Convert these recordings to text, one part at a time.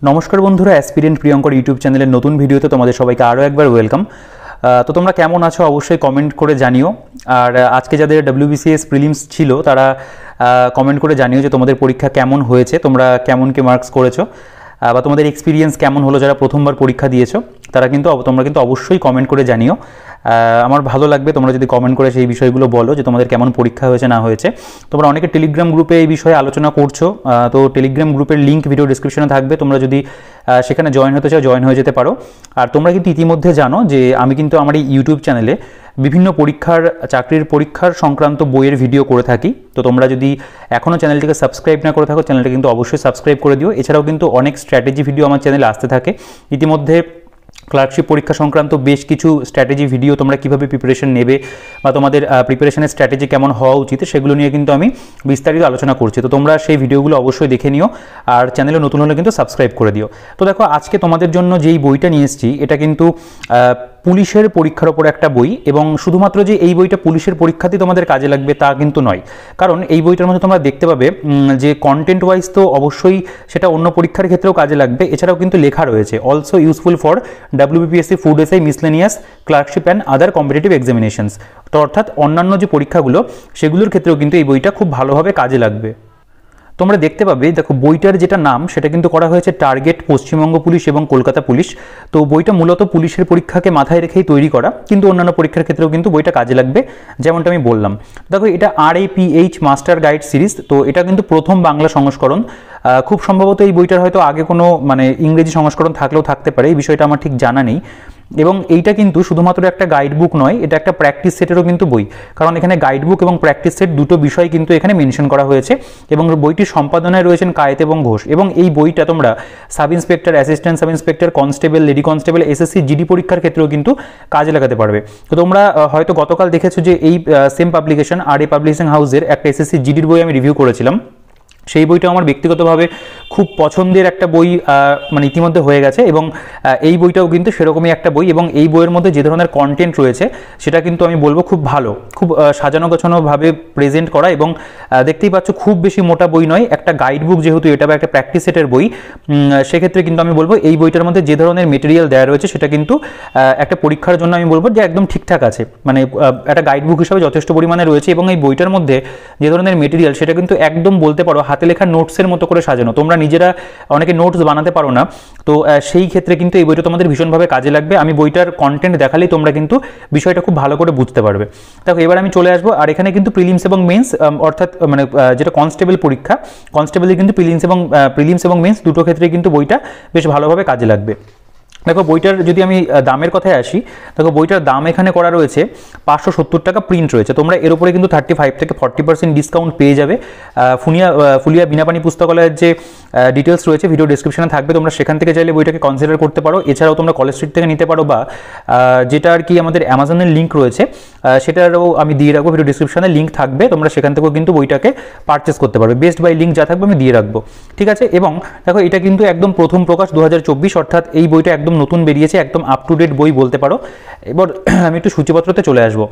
নমস্কার বন্ধুরা, aspirant Priyankar YouTube চ্যানেলের নতুন ভিডিওতে তোমাদের সবাইকে আরও একবার ওয়েলকাম। তো তোমরা কেমন আছো অবশ্যই কমেন্ট করে জানিও। আর আজকে যাদের WBCS প্রিলিমস ছিল তারা কমেন্ট করে জানিও যে তোমাদের পরীক্ষা কেমন হয়েছে, তোমরা কেমন কি মার্কস করেছো বা তোমাদের এক্সপিরিয়েন্স কেমন হলো। যারা প্রথমবার পরীক্ষা দিয়েছো তোমরা কিন্তু অবশ্যই কমেন্ট করে জানিও। আমার ভালো লাগবে তোমরা যদি কমেন্ট করে সেই বিষয়গুলো বলো যে তোমাদের কেমন পরীক্ষা হয়েছে না হয়েছে। তোমরা অনেকে টেলিগ্রাম গ্রুপে এই বিষয়ে আলোচনা করছো, তো টেলিগ্রাম গ্রুপের লিঙ্ক ভিডিও ডিসক্রিপশনে থাকবে। তোমরা যদি সেখানে জয়েন হতে চাও জয়েন হয়ে যেতে পারো। আর তোমরা কিন্তু ইতিমধ্যে জানো যে আমি কিন্তু আমার এই ইউটিউব চ্যানেলে বিভিন্ন চাকরির পরীক্ষার সংক্রান্ত বইয়ের ভিডিও করে থাকি। তো তোমরা যদি এখনও চ্যানেলটিকে সাবস্ক্রাইব না করে থাকো চ্যানেলটা কিন্তু অবশ্যই সাবস্ক্রাইব করে দিও। এছাড়াও কিন্তু অনেক স্ট্র্যাটেজি ভিডিও আমার চ্যানেলে আসতে থাকে। ইতিমধ্যে ক্লার্কশিপ পরীক্ষা সংক্রান্ত বেশ কিছু স্ট্র্যাটেজি ভিডিও, তোমরা কীভাবে প্রিপারেশন নেবে বা তোমাদের প্রিপারেশনের স্ট্র্যাটেজি কেমন হওয়া উচিত সেগুলো নিয়ে কিন্তু আমি বিস্তারিত আলোচনা করছি। তো তোমরা সেই ভিডিওগুলো অবশ্যই দেখে নিও, আর চ্যানেলে নতুন হলে কিন্তু সাবস্ক্রাইব করে দিও। তো দেখো, আজকে তোমাদের জন্য যেই বইটা নিয়ে এসেছি এটা কিন্তু পুলিশের পরীক্ষার ওপর একটা বই, এবং শুধুমাত্র যে এই বইটা পুলিশের পরীক্ষাতেই তোমাদের কাজে লাগবে তা কিন্তু নয়। কারণ এই বইটার মধ্যে তোমরা দেখতে পাবে যে কন্টেন্ট ওয়াইজ তো অবশ্যই সেটা অন্য পরীক্ষার ক্ষেত্রেও কাজে লাগবে, এছাড়াও কিন্তু লেখা রয়েছে also useful for WBPSC food SI miscellaneous clerkship and other competitive examinations. তো অর্থাৎ অন্যান্য যে পরীক্ষাগুলো সেগুলোর ক্ষেত্রেও কিন্তু এই বইটা খুব ভালোভাবে কাজে লাগবে। তোমরা দেখতে পাবে, দেখো বইটার যেটা নাম সেটা কিন্তু করা হয়েছে টার্গেট পশ্চিমবঙ্গ পুলিশ এবং কলকাতা পুলিশ। তো বইটা মূলত পুলিশের পরীক্ষাকে মাথায় রেখেই তৈরি করা, কিন্তু অন্যান্য পরীক্ষার ক্ষেত্রেও কিন্তু বইটা কাজে লাগবে, যেমনটা আমি বললাম। দেখো, এটা RAPH মাস্টার গাইড সিরিজ। তো এটা কিন্তু প্রথম বাংলা সংস্করণ। খুব সম্ভবত এই বইটার হয়তো আগে কোনো ইংরেজি সংস্করণ থাকলেও থাকতে পারে, এই বিষয়টা আমার ঠিক জানা নেই। এবং এইটা কিন্তু শুধুমাত্র একটা গাইড বুক নয়, এটা একটা প্র্যাকটিস সেটেরও কিন্তু বই। কারণ এখানে গাইড বুক এবং প্র্যাকটিস সেট দুটো বিষয় কিন্তু এখানে মেনশন করা হয়েছে, এবং বইটির সম্পাদনায় রয়েছেন কায়েত এবং ঘোষ। এবং এই বইটা তোমরা sub inspector, assistant sub inspector, constable, lady constable, SSC GD পরীক্ষার ক্ষেত্রেও কিন্তু কাজে লাগাতে পারবে। তো তোমরা হয়তো গতকাল দেখেছো যে এই সেম পাবলিকেশন RA পাবলিশিং হাউসের একটা SSC GDর বই আমি রিভিউ করেছিলাম। সেই বইটা আমার ব্যক্তিগতভাবে খুব পছন্দের একটা বই ইতিমধ্যে হয়ে গেছে, এবং এই বইটাও কিন্তু সেরকমই একটা বই। এবং এই বইয়ের মধ্যে যে ধরনের কন্টেন্ট রয়েছে সেটা কিন্তু আমি বলবো খুব ভালো, খুব সাজানো গোছানোভাবে প্রেজেন্ট করা। এবং দেখতেই পাচ্ছ খুব বেশি মোটা বই নয়, একটা গাইড বুক যেহেতু এটা বা একটা প্র্যাকটিস সেটের বই, সেক্ষেত্রে কিন্তু আমি বলবো এই বইটার মধ্যে যে ধরনের মেটেরিয়াল দেওয়া রয়েছে সেটা কিন্তু একটা পরীক্ষার জন্য আমি বলবো যে একদম ঠিকঠাক আছে, একটা গাইড বুক হিসাবে যথেষ্ট পরিমাণে রয়েছে। এবং এই বইটার মধ্যে যে ধরনের মেটেরিয়াল সেটা কিন্তু একদম বলতে পারো হাতে লেখা নোটসের মতো করে সাজানো। তোমরা নিজেরা অনেকে নোটস বানাতে পারো না, তো সেই ক্ষেত্রে কিন্তু এই বইটা তোমাদের ভীষণভাবে কাজে লাগবে। আমি বইটার কন্টেন্ট দেখালেই তোমরা কিন্তু বিষয়টা খুব ভালো করে বুঝতে পারবে। দেখো, এবার আমি চলে আসবো, আর এখানে কিন্তু প্রিলিমস এবং মেন্স, অর্থাৎ যেটা কনস্টেবল পরীক্ষা, কনস্টেবলের কিন্তু প্রিলিমস এবং মেন্স দুটো ক্ষেত্রে কিন্তু বইটা বেশ ভালোভাবে কাজে লাগবে। দেখো, বইটার যদি আমি দামের কথায় আসি, দেখো বইটার দাম এখানে করা রয়েছে 570 টাকা প্রিন্ট রয়েছে। তোমরা এর উপরে কিন্তু 35 থেকে 40% ডিসকাউন্ট পেয়ে যাবে। ফুলিয়া বিনাপানি পুস্তকালয়ের যে ডিটেলস রয়েছে ভিডিও ডিসক্রিপশনে থাকবে, তোমরা সেখান থেকে চাইলে বইটাকে কনসিডার করতে পারো। এছাড়াও তোমরা কলেজ স্ট্রিট থেকে নিতে পারো, বা যেটা আর কি আমাদের অ্যামাজনের লিঙ্ক রয়েছে সেটারও আমি দিয়ে রাখবো, ভিডিও ডিসক্রিপশনে লিঙ্ক থাকবে, তোমরা সেখান থেকেও কিন্তু বইটাকে পারচেস করতে পারবে। বেস্ট বাই লিঙ্ক যা থাকবে আমি দিয়ে রাখবো, ঠিক আছে। এবং দেখো, এটা কিন্তু একদম প্রথম প্রকাশ 2024, অর্থাৎ এই বইটা একদম নতুন বেরিয়েছে, একদম আপ টু ডেট বই বলতে পারো। এবার আমি একটু সূচিপত্রতে চলে আসবো।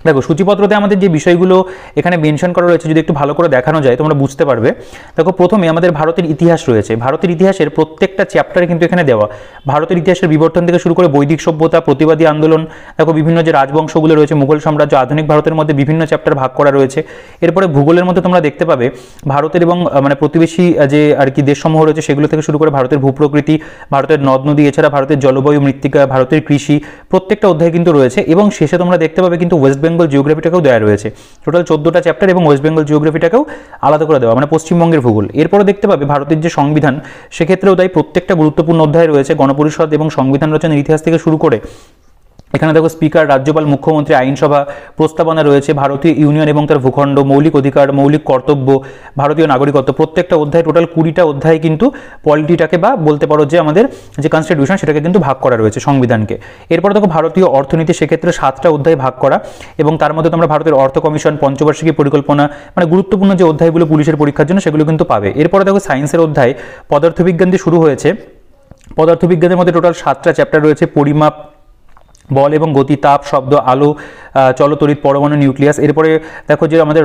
দেখো, সূচিপত্রতে আমাদের যে বিষয়গুলো এখানে মেনশন করা রয়েছে যদি একটু ভালো করে দেখানো যায় তোমরা বুঝতে পারবে। দেখো, প্রথমে আমাদের ভারতের ইতিহাস রয়েছে। ভারতের ইতিহাসের প্রত্যেকটা চ্যাপ্টারে কিন্তু এখানে দেওয়া ভারতের ইতিহাসের বিবর্তন থেকে শুরু করে বৈদিক সভ্যতা, প্রতিবাদী আন্দোলন, দেখো বিভিন্ন যে রাজবংশগুলো রয়েছে, মুঘল সাম্রাজ্য, আধুনিক ভারতের মধ্যে বিভিন্ন চ্যাপ্টার ভাগ করা রয়েছে। এরপরে ভূগোলের মধ্যে তোমরা দেখতে পাবে ভারতের এবং প্রতিবেশী যে আর কি দেশসমূহ রয়েছে সেগুলো থেকে শুরু করে ভারতের ভূপ্রকৃতি, ভারতের নদ নদী, এছাড়া ভারতের জলবায়ু, মৃত্তিকা, ভারতের কৃষি, প্রত্যেকটা অধ্যায় কিন্তু রয়েছে। এবং শেষে তোমরা দেখতে পাবে কিন্তু ওয়েস্ট বেঙ্গল জিওগ্রাফিটাকেও দেওয়া রয়েছে। টোটাল 14টা চ্যাপ্টার, এবং ওয়েস্ট বেঙ্গল জিওগ্রাফিটাকেও আলাদা করে দেওয়া, পশ্চিমবঙ্গের ভূগোল। এরপরে দেখতে পাবে ভারতের যে সংবিধান সেক্ষেত্রেও তাই প্রত্যেকটা গুরুত্বপূর্ণ অধ্যায় রয়েছে। গণপরিষদ এবং সংবিধান রচনার ইতিহাস থেকে শুরু করে এখানে দেখো স্পিকার, রাজ্যপাল, মুখ্যমন্ত্রী, আইনসভা, প্রস্তাবনা রয়েছে, ভারতীয় ইউনিয়ন এবং তার ভূখণ্ড, মৌলিক অধিকার, মৌলিক কর্তব্য, ভারতীয় নাগরিকত্ব, প্রত্যেকটা অধ্যায়, টোটাল 20টা অধ্যায় কিন্তু পলিটিটাকে বা বলতে পারো যে আমাদের যে কনস্টিটিউশন সেটাকে কিন্তু ভাগ করা রয়েছে, সংবিধানকে। এরপর দেখো ভারতীয় অর্থনীতি, সেক্ষেত্রে 7টা অধ্যায় ভাগ করা, এবং তার মধ্যে তোমরা ভারতের অর্থ কমিশন, পঞ্চবার্ষিকী পরিকল্পনা, গুরুত্বপূর্ণ যে অধ্যায়গুলো পুলিশের পরীক্ষার জন্য সেগুলো কিন্তু পাবে। এরপরে দেখো সায়েন্সের অধ্যায়, পদার্থবিজ্ঞান দিয়ে শুরু হয়েছে। পদার্থবিজ্ঞানের মধ্যে টোটাল 7টা চ্যাপ্টার রয়েছে, পরিমাপ, বল এবং গতি, তাপ, শব্দ, আলো, চলতরিৎ, পরমাণু, নিউক্লিয়াস। এরপরে দেখো যে আমাদের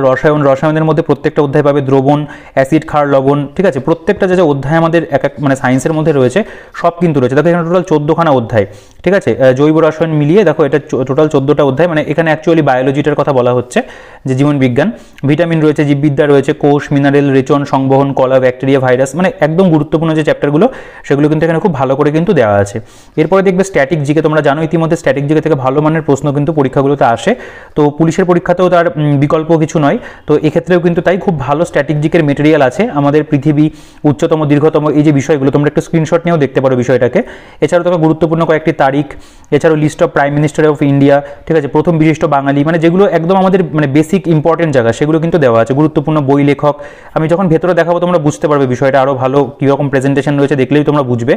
রসায়নের মধ্যে প্রত্যেকটা অধ্যায় পাবে দ্রবণ, অ্যাসিড, ক্ষার, লবণ, ঠিক আছে। প্রত্যেকটা যে অধ্যায় আমাদের এক এক মানে সায়েন্সের মধ্যে রয়েছে সব কিন্তু রয়েছে। দেখো এখানে টোটাল 14খানা অধ্যায়, ঠিক আছে। জৈব রসায়ন মিলিয়ে দেখো এটা টোটাল 14টা অধ্যায়, মানে এখানে অ্যাকচুয়ালি বায়োলজিটার কথা বলা হচ্ছে, যে জীবন বিজ্ঞান। ভিটামিন রয়েছে, জীববিদ্যা রয়েছে, কোষ, মিনারেল, রেচন, সংবহন, কলা, ব্যাকটেরিয়া, ভাইরাস, মানে একদম গুরুত্বপূর্ণ যে চ্যাপ্টারগুলো সেগুলো কিন্তু এখানে খুব ভালো করে কিন্তু দেওয়া আছে। এরপরে দেখবে স্ট্যাটিক জিকে, তোমরা জানো ইতিমধ্যে স্ট্যাটিক জিকে থেকে ভালো মানের প্রশ্ন কিন্তু পরীক্ষাগুলোতে আসে, তো পুলিশের পরীক্ষাতেও তার বিকল্প কিছু নয়, তো এক্ষেত্রেও কিন্তু তাই খুব ভালো স্ট্যাটিক জিকের মেটেরিয়াল আছে। আমাদের পৃথিবী, উচ্চতম, দীর্ঘতম, এই যে বিষয়গুলো তোমরা একটু স্ক্রিনশট নিয়েও দেখতে পারো বিষয়টাকে। এছাড়াও তোমরা গুরুত্বপূর্ণ কয়েকটি তারিখ, এছাড়াও list of prime minister of India, ঠিক আছে, প্রথম বিশিষ্ট বাঙালি, মানে যেগুলো একদম আমাদের মানে বেসিক ইম্পর্টেন্ট জায়গা সেগুলো কিন্তু দেওয়া আছে। গুরুত্বপূর্ণ বই, লেখক, আমি যখন ভেতরে দেখাবো তোমরা বুঝতে পারবে বিষয়টা আরও ভালো কীরকম প্রেজেন্টেশন রয়েছে, দেখলেই তোমরা বুঝবে।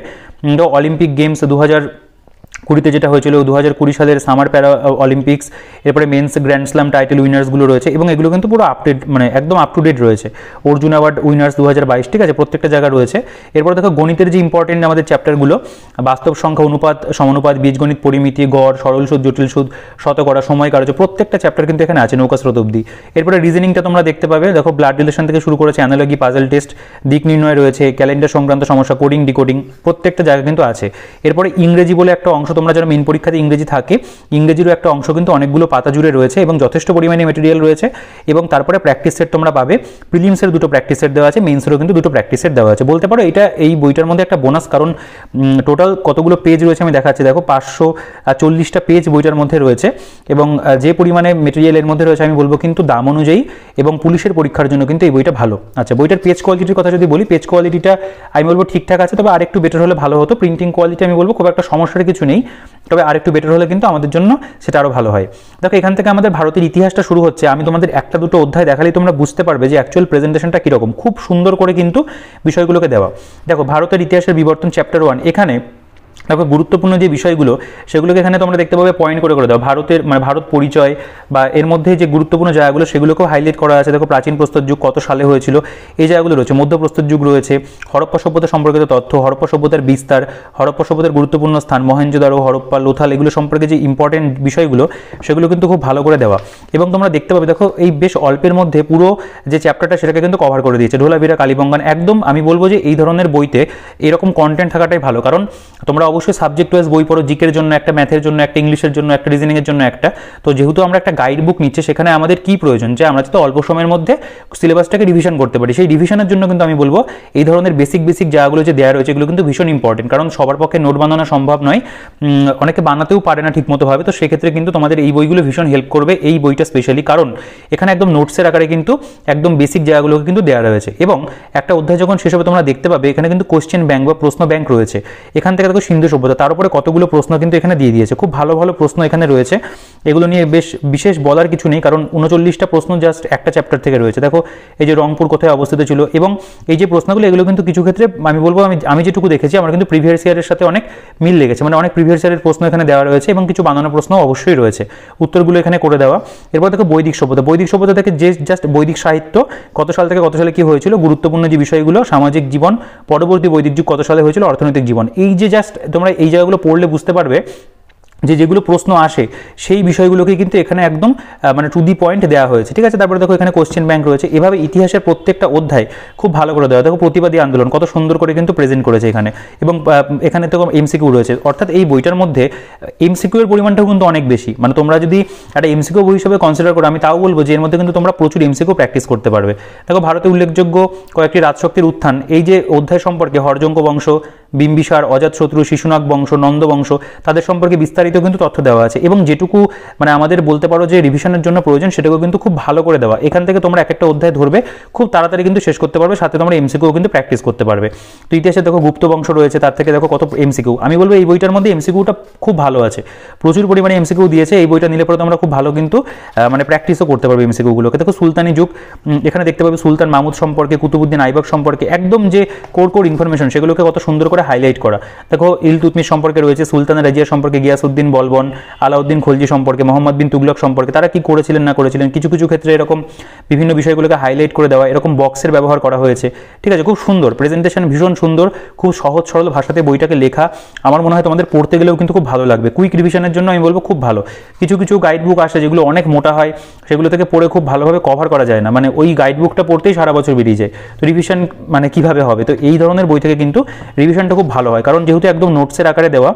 তো অলিম্পিক গেমস 2020 যেটা হয়েছিল, 2020 সালের সামার প্যারা অলিম্পিক্স, এরপরে মেন্স গ্র্যান্ড স্ল্যাম টাইটেল উইনার্সগুলো রয়েছে, এবং এগুলো কিন্তু পুরো আপডেট, মানে একদম আপ টু ডেট রয়েছে। অর্জুন অ্যাওয়ার্ড উইনার্স 2022, ঠিক আছে, প্রত্যেকটা জায়গা রয়েছে। এরপর দেখো গণিতের যে ইম্পর্টেন্ট আমাদের চ্যাপ্টারগুলো, বাস্তব সংখ্যা, অনুপাত, সমানুপাত, বীজগণিত, পরিমিতি, গড়, সরল সুদ, জটিল সুদ, শতকরা, সময় কার্য, প্রত্যেকটা চ্যাপ্টার কিন্তু এখানে আছে নৌকা স্রোত অবধি। এরপরে রিজনিংটা তোমরা দেখতে পাবে, দেখো ব্লাড রিলেশন থেকে শুরু করেছে, অ্যানালজি, পাজল টেস্ট, দিক নির্ণয় রয়েছে, ক্যালেন্ডার সংক্রান্ত সমস্যা, কোডিং, ডিকোডিং, প্রত্যেকটা জায়গা কিন্তু আছে। এরপরে ইংরেজি বলে একটা অংশ, তোমরা যারা মেন পরীক্ষাতে ইংরেজি থাকে, ইংরেজিরও একটা অংশ কিন্তু অনেকগুলো পাতা জুড়ে রয়েছে এবং যথেষ্ট পরিমাণে মেটেরিয়াল রয়েছে। এবং তারপরে প্র্যাকটিস সেট তোমরা পাবে, প্রিলিমসের 2টো প্র্যাকটিস সেট দেওয়া আছে, মেইনসেরও কিন্তু 2টো প্র্যাকটিস সেট দেওয়া আছে। বলতে পারো এটা এই বইটার মধ্যে একটা বোনাস, কারণ টোটাল কতগুলো পেজ রয়েছে আমি দেখাচ্ছি। দেখো 540টা পেজ বইটার মধ্যে রয়েছে, এবং যে পরিমাণে মেটেরিয়াল এর মধ্যে রয়েছে আমি বলবো কিন্তু দাম অনুযায়ী এবং পুলিশের পরীক্ষার জন্য কিন্তু এই বইটা ভালো। আচ্ছা, বইটার পেজ কোয়ালিটির কথা যদি বলি, পেজ কোয়ালিটিটা আমি বলবো ঠিকঠাক আছে, তবে আরেকটু বেটার হলে ভালো হতো। প্রিন্টিং কোয়ালিটি আমি বলবো খুব একটা সমস্যার কিছু নেই, তবে আরেকটু বেটার হলে কিন্তু আমাদের জন্য সেটা আরও ভালো হয়। দেখো এখান থেকে আমাদের ভারতের ইতিহাসটা শুরু হচ্ছে, আমি তোমাদের একটা দুটো অধ্যায় দেখালেই তোমরা বুঝতে পারবে যে অ্যাকচুয়াল প্রেজেন্টেশনটা কীরকম, খুব সুন্দর করে কিন্তু বিষয়গুলোকে দেওয়া। দেখো ভারতের ইতিহাসের বিবর্তন চ্যাপ্টার 1, এখানে দেখো গুরুত্বপূর্ণ যে বিষয়গুলো সেগুলোকে এখানে তোমরা দেখতে পাবে পয়েন্ট করে দাও। ভারতের মানে ভারত পরিচয় বা এর মধ্যে যে গুরুত্বপূর্ণ জায়গাগুলো সেগুলোকেও হাইলাইট করা আছে। দেখো প্রাচীন প্রস্তর যুগ কত সালে হয়েছিল, এই জায়গাগুলো রয়েছে। মধ্য প্রস্তর যুগ রয়েছে, হরপ্পা সভ্যতা সম্পর্কিত তথ্য, হরপ্পা সভ্যতার বিস্তার, হরপ্পা সভ্যতার গুরুত্বপূর্ণ স্থান, মহেঞ্জোদারো, হরপ্পা, লোথাল, এগুলো সম্পর্কে যে ইম্পর্টেন্ট বিষয়গুলো সেগুলো কিন্তু খুব ভালো করে দেওয়া। এবং তোমরা দেখতে পাবে দেখো এই বেশ অল্পের মধ্যে পুরো যে চ্যাপ্টারটা সেটাকে কিন্তু কভার করে দিয়েছে। ঢোলাভিরা, কালীবঙ্গান, একদম আমি বলবো যে এই ধরনের বইতে এরকম কন্টেন্ট থাকাটাই ভালো, কারণ তোমরা অবশ্যই সাবজেক্ট ওয়াইজ বই পড়ো, জিকের জন্য একটা, ম্যাথের জন্য একটা, ইংলিশের জন্য একটা, রিজনিংয়ের জন্য একটা। তো যেহেতু আমরা একটা গাইড বুক নিচ্ছি, সেখানে আমাদের কি প্রয়োজন যে আমরা যাতে অল্প সময়ের মধ্যে সিলেবাসটাকে রিভিশন করতে পারি। সেই রিভিশনের জন্য কিন্তু আমি বলবো এই ধরনের বেসিক জায়গাগুলো যে দেওয়া রয়েছে এগুলো কিন্তু ভীষণ ইম্পর্টেন্ট, কারণ সবার পক্ষে নোট বানানো সম্ভব নয়, অনেকে বানাতেও পারে না ঠিকমতো ভাবে। তো সেক্ষেত্রে কিন্তু তোমাদের এই বইগুলো ভীষণ হেল্প করবে, এই বইটা স্পেশালি, কারণ এখানে একদম নোটসের আকারে কিন্তু একদম বেসিক জায়গাগুলোকে কিন্তু দেওয়া রয়েছে। এবং একটা অধ্যায় যখন শেষ হবে তোমরা দেখতে পাবে এখানে কিন্তু কোশ্চেন ব্যাংক বা প্রশ্ন ব্যাংক রয়েছে। এখান থেকে দেখো সিন্ধু সভ্যতা, তার উপরে কতগুলো প্রশ্ন কিন্তু এখানে দিয়ে দিয়েছে, খুব ভালো ভালো প্রশ্ন এখানে রয়েছে। এগুলো নিয়ে বেশ বিশেষ বলার কিছু নেই, কারণ 39টা প্রশ্ন জাস্ট একটা চ্যাপ্টার থেকে রয়েছে। দেখো এই যে রংপুর কোথায় অবস্থিত ছিল, এবং এই যে প্রশ্নগুলো এগুলো কিন্তু কিছু ক্ষেত্রে আমি বলবো আমি যেটুকু দেখেছি আমার কিন্তু প্রিভিয়াস ইয়ারের সাথে অনেক মিল লেগেছে, মানে অনেক প্রিভিয়াস ইয়ারের প্রশ্ন এখানে দেওয়া রয়েছে এবং কিছু বানানো প্রশ্ন অবশ্যই রয়েছে, উত্তরগুলো এখানে করে দেওয়া। এরপর দেখো বৈদিক সভ্যতা থেকে যে জাস্ট বৈদিক সাহিত্য কত সাল থেকে কত সালে কি হয়েছিল, গুরুত্বপূর্ণ যে বিষয়গুলো, সামাজিক জীবন, পরবর্তী বৈদিক যুগ কত সালে হয়েছিল, অর্থনৈতিক জীবন, এই যে জাস্ট তোমরা এই জায়গাগুলো পড়লে বুঝতে পারবে যে যেগুলো প্রশ্ন আসে সেই বিষয়গুলোকে কিন্তু এখানে একদম মানে টু দি পয়েন্ট দেওয়া হয়েছে, ঠিক আছে। তারপরে দেখো এখানে কোশ্চেন ব্যাংক রয়েছে। এভাবে ইতিহাসের প্রত্যেকটা অধ্যায় খুব ভালো করে দেওয়া। দেখো প্রতিবাদী আন্দোলন কত সুন্দর করে কিন্তু প্রেজেন্ট করেছে এখানে, এবং এখানে তো এমসিকিউ রয়েছে, অর্থাৎ এই বইটার মধ্যে এমসিকিউ এর পরিমাণটাও কিন্তু অনেক বেশি। মানে তোমরা যদি একটা এমসিকিউ বই হিসেবে কনসিডার করো, আমি তাও বলবো যে এর মধ্যে কিন্তু তোমরা প্রচুর এমসিকিউ প্র্যাকটিস করতে পারবে। দেখো ভারতে উল্লেখযোগ্য কয়েকটি রাজশক্তির উত্থান, এই যে অধ্যায় সম্পর্কে হরজঙ্গ বংশ, বিম্বিসার, অজাতশত্রু, শিশুনাগ বংশ, নন্দ বংশ, তাদের সম্পর্কে বিস্তারিত কিন্তু তথ্য দেওয়া আছে। এবং যেটুকু মানে আমাদের বলতে পারো যে রিভিশনের জন্য প্রয়োজন সেটাকেও কিন্তু খুব ভালো করে দেওয়া। এখান থেকে তোমরা এক একটা অধ্যায় ধরবে, খুব তাড়াতাড়ি কিন্তু শেষ করতে পারবে, সাথে তোমরা এমসিকিউ কিন্তু প্র্যাকটিস করতে পারবে। তো ইতিহাসে দেখো গুপ্ত বংশ রয়েছে, তার থেকে দেখো কত এমসিকিউ। আমি বলবো এই বইটার মধ্যে এমসিকিউটা খুব ভালো আছে, প্রচুর পরিমাণে এমসিকিউ দিয়েছে। এই বইটা নিলে পরে তোমরা খুব ভালো কিন্তু মানে প্র্যাকটিসও করতে পারবে এমসিকিউগুলোকে। দেখো সুলতানি যুগ, এখানে দেখতে পাবে সুলতান মাহমুদ সম্পর্কে, কুতুবুদ্দিন আইবক সম্পর্কে একদম যে কোর ইনফরমেশন সেগুলোকে কত সুন্দর করে হাইলাইট করা। দেখো ইলতুৎমিশ সম্পর্কে রয়েছে, সুলতানা রাজিয়া সম্পর্কে, গিয়াসউদ্দিন আলাউদ্দিন বলবন, আলাউদ্দিন খলজি সম্পর্কে, মোহাম্মদ বিন তুগলক সম্পর্কে, তারা কি করেছিলেন না করেছিলেন, কিছু কিছু ক্ষেত্রে এরকম বিভিন্ন বিষয়গুলোকে হাইলাইট করে দেওয়া, এরকম বক্সের ব্যবহার করা হয়েছে। ঠিক আছে, খুব সুন্দর প্রেজেন্টেশন, ভীষণ সুন্দর, খুব সহজ সরল ভাষাতে বইটাকে লেখা। আমার মনে হয় তোমাদের পড়তে গেলেও কিন্তু খুব ভালো লাগবে। কুইক রিভিশনের জন্য আমি বলবো খুব ভালো। কিছু কিছু গাইড বুক আসে যেগুলো অনেক মোটা হয়, সেগুলো থেকে পড়ে খুব ভালোভাবে কভার করা যায় না, মানে ওই গাইড বুকটা পড়তেই সারা বছর বেরিয়ে যায়। তো রিভিশন মানে কিভাবে হবে? তো এই ধরনের বই থেকে কিন্তু রিভিশনটা খুব ভালো হয়, কারণ যেহেতু একদম নোটসের আকারে দেওয়া,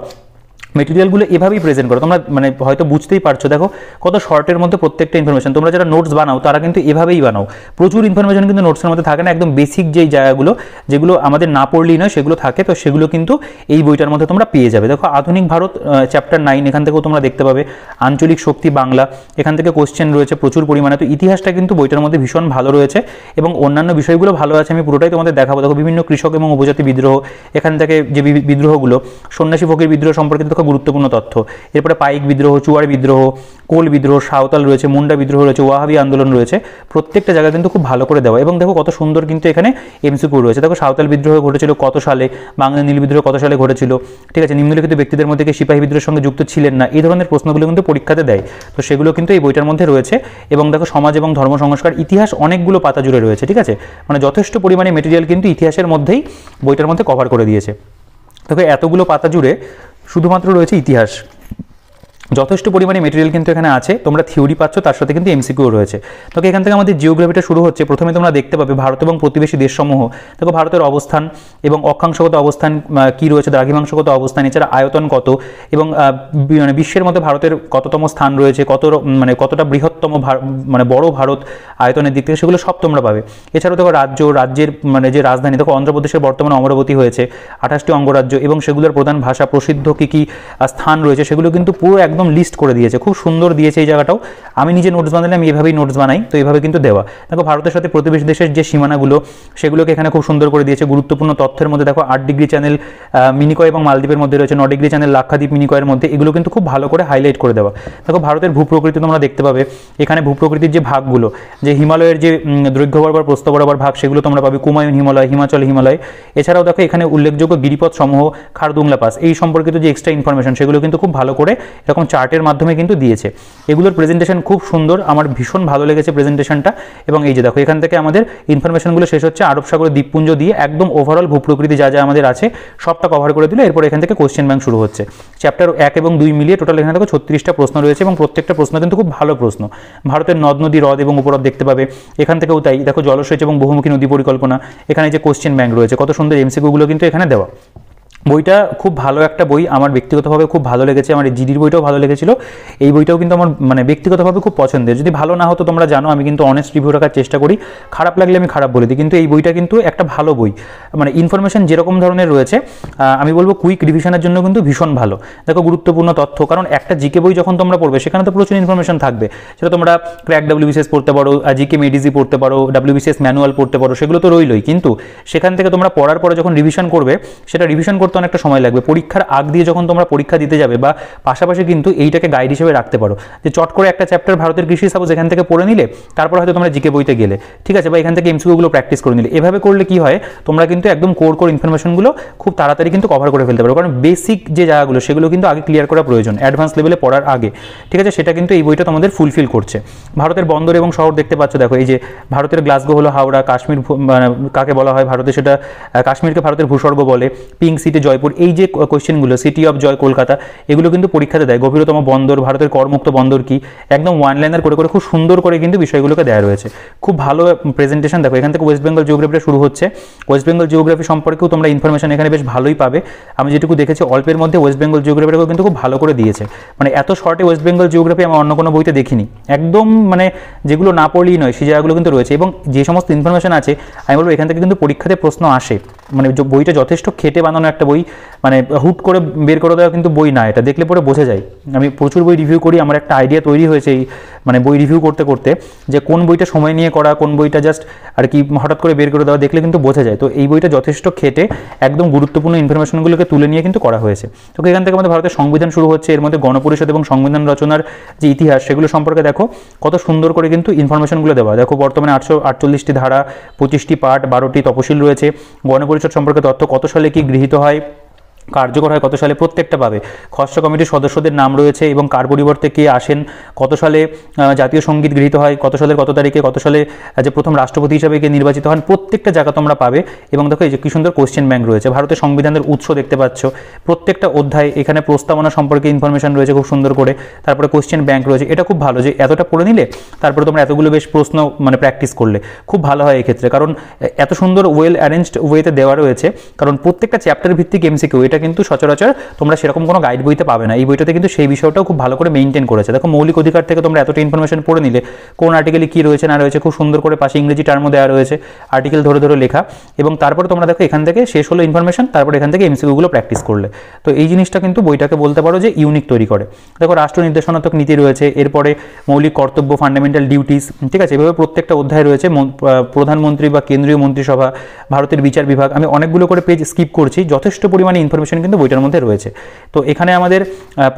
মেটেরিয়ালগুলো এভাবেই প্রেজেন্ট করো। তোমরা মানে হয়তো বুঝতেই পারছো, দেখো কত শর্টের মধ্যে প্রত্যেকটা ইনফরমেশন। তোমরা যারা নোটস বানাও তারা কিন্তু এভাবেই বানাও, প্রচুর ইনফরমেশন কিন্তু নোটসের মধ্যে থাকে না, একদম বেসিক যেই জায়গাগুলো যেগুলো আমাদের না পড়লেই নয় সেগুলো থাকে, তো সেগুলো কিন্তু এই বইটার মধ্যে তোমরা পেয়ে যাবে। দেখো আধুনিক ভারত চ্যাপ্টার 9, এখান থেকেও তোমরা দেখতে পাবে আঞ্চলিক শক্তি বাংলা, এখান থেকে কোশ্চেন রয়েছে প্রচুর পরিমাণে। তো ইতিহাসটা কিন্তু বইটার মধ্যে ভীষণ ভালো রয়েছে এবং অন্যান্য বিষয়গুলো ভালো আছে, আমি পুরোটাই তোমাদের দেখাবো। দেখো বিভিন্ন কৃষক এবং উপজাতি বিদ্রোহ, এখান থেকে যে বিদ্রোহগুলো, সন্ন্যাসী ফকির বিদ্রোহ সম্পর্কিত দেখো গুরুত্বপূর্ণ তথ্য। এরপরে পাইক বিদ্রোহ, চুয়ার বিদ্রোহ, কোল বিদ্রোহ, সাঁওতাল রয়েছে, মুন্ডা বিদ্রোহ রয়েছে, ওয়াহাবি আন্দোলন রয়েছে, প্রত্যেকটা জায়গা কিন্তু খুব ভালো করে দেওয়া। এবং দেখো কত সুন্দর কিন্তু এখানে এমসিকিউ রয়েছে। দেখো সাঁওতাল বিদ্রোহ ঘটেছিল কত সালে, বাংলা নীল বিদ্রোহ কত সালে ঘটেছিল, ঠিক আছে, নিম্নলিখিত ব্যক্তিদের মধ্যে কি সিপাহী বিদ্রোহের সঙ্গে যুক্ত ছিলেন না, এই ধরনের প্রশ্নগুলো কিন্তু পরীক্ষাতে দেয়। তো সেগুলো কিন্তু এই বইটার মধ্যে রয়েছে। এবং দেখো সমাজ এবং ধর্ম সংস্কার, ইতিহাস অনেকগুলো পাতা জুড়ে রয়েছে, ঠিক আছে, মানে যথেষ্ট পরিমাণে মেটেরিয়াল কিন্তু ইতিহাসের মধ্যেই বইটার মধ্যে কভার করে দিয়েছে। দেখো এতগুলো পাতা জুড়ে শুধুমাত্র রয়েছে ইতিহাস, যথেষ্ট পরিমাণে মেটেরিয়াল কিন্তু এখানে আছে। তোমরা থিওরি পাচ্ছ, তার সাথে কিন্তু এমসিকিউ রয়েছে। তো এখান থেকে আমাদের জিওগ্রাফিটা শুরু হচ্ছে। প্রথমে তোমরা দেখতে পাবে ভারত এবং প্রতিবেশী দেশসমূহ। দেখো ভারতের অবস্থান এবং অক্ষাংশগত অবস্থান কি রয়েছে, দ্রাঘিমাংশগত অবস্থান, এছাড়া আয়তন কত এবং মানে বিশ্বের মধ্যে ভারতের কততম স্থান রয়েছে, মানে কতটা বৃহত্তম মানে বড় ভারত আয়তনের দিক থেকে, সেগুলো সব তোমরা পাবে। এছাড়াও দেখো রাজ্যের মানে যে রাজধানী, দেখো অন্ধ্রপ্রদেশের বর্তমানে অমরাবতী হয়েছে, 28টি অঙ্গরাজ্য এবং সেগুলোর প্রধান ভাষা, প্রসিদ্ধ কী কী স্থান রয়েছে, সেগুলো কিন্তু পুরো একদম লিস্ট করে দিয়েছে, খুব সুন্দর দিয়েছে এই জায়গাটাও। আমি নিজে নোটস বানালে আমি এভাবেই নোটস বানাই, তো এইভাবে কিন্তু দেওয়া। দেখো ভারতের সাথে প্রতিবেশী দেশের যে সীমানাগুলো, সেগুলোকে এখানে খুব সুন্দর করে দিয়েছে। গুরুত্বপূর্ণ তথ্যের মধ্যে দেখো 8 ডিগ্রি চ্যানেল মিনিকয় এবং মালদ্বীপের মধ্যে রয়েছে, 9 ডিগ্রি চ্যানেল লাক্ষাদ্বীপ মিনিকয়ের মধ্যে, এগুলো কিন্তু খুব ভালো করে হাইলাইট করে দেওয়া। দেখো ভারতের ভূপ্রকৃতি তোমরা দেখতে পাবে, এখানে ভূপ্রকৃতির যে ভাগগুলো, যে হিমালয়ের যে দৈর্ঘ্য বরাবর প্রস্থ বরাবর ভাগ, সেগুলো তোমরা পাবে। কুমায়ুন হিমালয়, হিমাচল হিমালয়, এছাড়াও দেখো এখানে উল্লেখযোগ্য গিরিপথ সমূহ, খারদুংলা পাস, এই সম্পর্কিত যে এক্সট্রা ইনফরমেশন, সেগুলো কিন্তু খুব ভালো করে এরকম চার্টের মাধ্যমে কিন্তু দিয়েছে। এগুলোর প্রেজেন্টেশন খুব সুন্দর, আমার ভীষণ ভালো লেগেছে প্রেজেন্টেশনটা। এবং এই যে দেখো এখান থেকে আমাদের ইনফরমেশনগুলো শেষ হচ্ছে, আরব সাগরের দ্বীপপুঞ্জ দিয়ে একদম ওভারঅল ভূপ্রকৃতি যা যা আমাদের আছে সবটা কভার করে দিল। এরপর এখান থেকে কোশ্চেন ব্যাংক শুরু হচ্ছে। চ্যাপ্টার 1 এবং 2 মিলিয়ে টোটাল এখানে দেখো 36টা প্রশ্ন রয়েছে এবং প্রত্যেকটা প্রশ্ন কিন্তু খুব ভালো প্রশ্ন। ভারতের নদ নদী, হ্রদ এবং উপহ্রদ দেখতে পাবে, এখান থেকেও তাই। দেখো জলসেচ এবং বহুমুখী নদী পরিকল্পনা, এখানে যে কোশ্চেন ব্যাংক রয়েছে, কত সুন্দর এমসিকিউগুলো কিন্তু এখানে দেওয়া। বইটা খুব ভালো একটা বই, আমার ব্যক্তিগতভাবে খুব ভালো লেগেছে। আমার এই জিডির বইটাও ভালো লেগেছিল, এই বইটাও কিন্তু আমার মানে ব্যক্তিগতভাবে খুব পছন্দের। যদি ভালো না হতো তোমরা জানো আমি কিন্তু অনেস্ট রিভিউ রাখার চেষ্টা করি, খারাপ লাগলে আমি খারাপ বলে দিই, কিন্তু এই বইটা কিন্তু একটা ভালো বই। মানে ইনফরমেশন যেরকম ধরনের রয়েছে, আমি বলবো কুইক রিভিশনের জন্য কিন্তু ভীষণ ভালো। দেখো গুরুত্বপূর্ণ তথ্য, কারণ একটা জিকে বই যখন তোমরা পড়বে সেখানে তো প্রচুর ইনফরমেশন থাকবে, সেটা তোমরা ক্র্যাক WBCS পড়তে পারো, জিকে মেডিজি পড়তে পারো, WBCS ম্যানুয়াল পড়তে পারো, সেগুলো তো রইলই, কিন্তু সেখান থেকে তোমরা পড়ার পরে যখন রিভিশন করবে, সেটা রিভিশন করতে অনেকটা সময় লাগবে। পরীক্ষার আগ দিয়ে যখন তোমরা পরীক্ষা দিতে যাবে, বা পাশাপাশি কিন্তু এইটাকে গাইড হিসেবে রাখতে পারো, যে চট করে একটা চ্যাপ্টার ভারতের কৃষি সাপোজ এখান থেকে পড়ে নিলে, তারপর হয়তো তোমরা জিকে বইতে গেলে, ঠিক আছে, বা এখান থেকে এমসিকিউগুলো প্র্যাকটিস করে নিলে। এভাবে করলে কি হয়, তোমরা কিন্তু একদম কোর ইনফরমেশনগুলো খুব তাড়াতাড়ি কিন্তু কভার করে ফেলতে পারো, কারণ বেসিক যে জায়গাগুলো সেগুলো কিন্তু আগে ক্লিয়ার করা প্রয়োজন অ্যাডভান্স লেভেলে পড়ার আগে, ঠিক আছে, সেটা কিন্তু এই বইটা তোমাদের ফুলফিল করছে। ভারতের বন্দর এবং শহর দেখতে পাচ্ছ, দেখো এই যে ভারতের গ্লাসগো হলো হাওড়া, কাশ্মীর কাকে বলা হয় ভারতে, সেটা কাশ্মীরকে ভারতের ভূস্বর্গ বলে, পিঙ্ক সিটি জয়পুর, এই যে কোয়েশ্চেনগুলো, সিটি অফ জয় কলকাতা, এগুলো কিন্তু পরীক্ষাতে দেয়। গভীরতম বন্দর, ভারতের করমুক্ত বন্দর কি, একদম ওয়ান লাইনার করে করে খুব সুন্দর করে কিন্তু বিষয়গুলোকে দেওয়া রয়েছে। খুব ভালো প্রেজেন্টেশন। দেখো এখান থেকে ওয়েস্ট বেঙ্গল জিওগ্রাফিটা শুরু হচ্ছে, ওয়েস্ট বেঙ্গল জিওগ্রাফি সম্পর্কেও তোমরা ইনফরমেশন এখানে বেশ ভালোই পাবে। আমি যেটুকু দেখেছি অল্পের মধ্যে ওয়েস্ট বেঙ্গল জিওগ্রাফিটাকেও কিন্তু খুব ভালো করে দিয়েছে, মানে এত শর্টে ওয়েস্ট বেঙ্গল জিওগ্রাফি আমি অন্য কোনো বইতে দেখিনি। একদম মানে যেগুলো না পড়লেই নয় সেই জায়গাগুলো কিন্তু রয়েছে, এবং যে সমস্ত ইনফরমেশন আছে আমি বলবো এখান থেকে কিন্তু পরীক্ষাতে প্রশ্ন আসে। মানে বইটা যথেষ্ট খেটে বানানো একটা বই, মানে হুট করে বের করে দেওয়া কিন্তু বই না, এটা দেখলে পরে বোঝা যায়। আমি প্রচুর বই রিভিউ করি, আমার একটা আইডিয়া তৈরি হয়েছে এই মানে বই রিভিউ করতে করতে, যে কোন বইটা সময় নিয়ে করা, কোন বইটা জাস্ট আর কি হঠাৎ করে বের করে দেওয়া, দেখলে কিন্তু বোঝা যায়। তো এই বইটা যথেষ্ট খেটে একদম গুরুত্বপূর্ণ ইনফরমেশনগুলোকে তুলে নিয়ে কিন্তু করা হয়েছে। তো এখান থেকে আমাদের ভারতের সংবিধান শুরু হচ্ছে, এর মধ্যে গণপরিষদ এবং সংবিধান রচনার যে ইতিহাস সেগুলো সম্পর্কে দেখো কত সুন্দর করে কিন্তু ইনফরমেশনগুলো দেওয়া। দেখো বর্তমানে 848টি ধারা, 25টি পার্ট, 12টি তফসিল রয়েছে। গণপরিষদ সম্পর্কে তথ্য, কত সালে কি গৃহীত হয়, কার্যকর হয় কত সালে, প্রত্যেকটা পাবে। খসড়া কমিটির সদস্যদের নাম রয়েছে এবং কার পরিবর্তে কে আসেন, কত সালে জাতীয় সঙ্গীত গৃহীত হয়, কত সালের কত তারিখে, কত সালে যে প্রথম রাষ্ট্রপতি হিসাবে কে নির্বাচিত হন, প্রত্যেকটা জায়গা তোমরা পাবে। এবং দেখো এই যে কি সুন্দর কোশ্চেন ব্যাংক রয়েছে, ভারতের সংবিধানের উৎস দেখতে পাচ্ছ, প্রত্যেকটা অধ্যায় এখানে প্রস্তাবনা সম্পর্কে ইনফরমেশন রয়েছে খুব সুন্দর করে, তারপরে কোশ্চেন ব্যাংক রয়েছে। এটা খুব ভালো যে এতটা পড়ে নিলে তারপরে তোমরা এতগুলো বেশ প্রশ্ন মানে প্র্যাকটিস করলে খুব ভালো হয় এক্ষেত্রে, কারণ এত সুন্দর ওয়েল অ্যারেঞ্জড ওয়েতে দেওয়া রয়েছে। কারণ প্রত্যেকটা চ্যাপ্টার ভিত্তিক এমসিকিউ, এটা কিন্তু সচরাচর তোমরা সেরকম কোনো গাইড বইতে পাবে না। এই বইটাতে কিন্তু সেই বিষয়টাও খুব ভালো করে মেইনটেন করেছে। দেখো মৌলিক অধিকার থেকে তোমরা এতটা ইনফরমেশন পড়ে নিলে, কোন আর্টিকেলে কি রয়েছে না রয়েছে খুব সুন্দর করে পাশে ইংরেজি টার্মও দেওয়া রয়েছে, আর্টিকেল ধরে ধরে লেখা। এবং তারপরে তোমরা দেখো এখান থেকে শেষ হলো ইনফরমেশন, তারপরে এখান থেকে এমসিকিউগুলো প্র্যাকটিস করলে। তো এই জিনিসটা কিন্তু বইটাকে বলতে পারো যে ইউনিক তৈরি করে। দেখো রাষ্ট্র নির্দেশনাত্মক নীতি রয়েছে, এরপরে মৌলিক কর্তব্য ফান্ডামেন্টাল ডিউটিস, ঠিক আছে, এভাবে প্রত্যেকটা অধ্যায় রয়েছে। প্রধানমন্ত্রী বা কেন্দ্রীয় মন্ত্রিসভা, ভারতের বিচার বিভাগ, আমি অনেকগুলো করে পেজ স্কিপ করছি, যথেষ্ট পরিমাণে ইনফরমেশন কিন্তু বইটার মধ্যে রয়েছে। তো এখানে আমাদের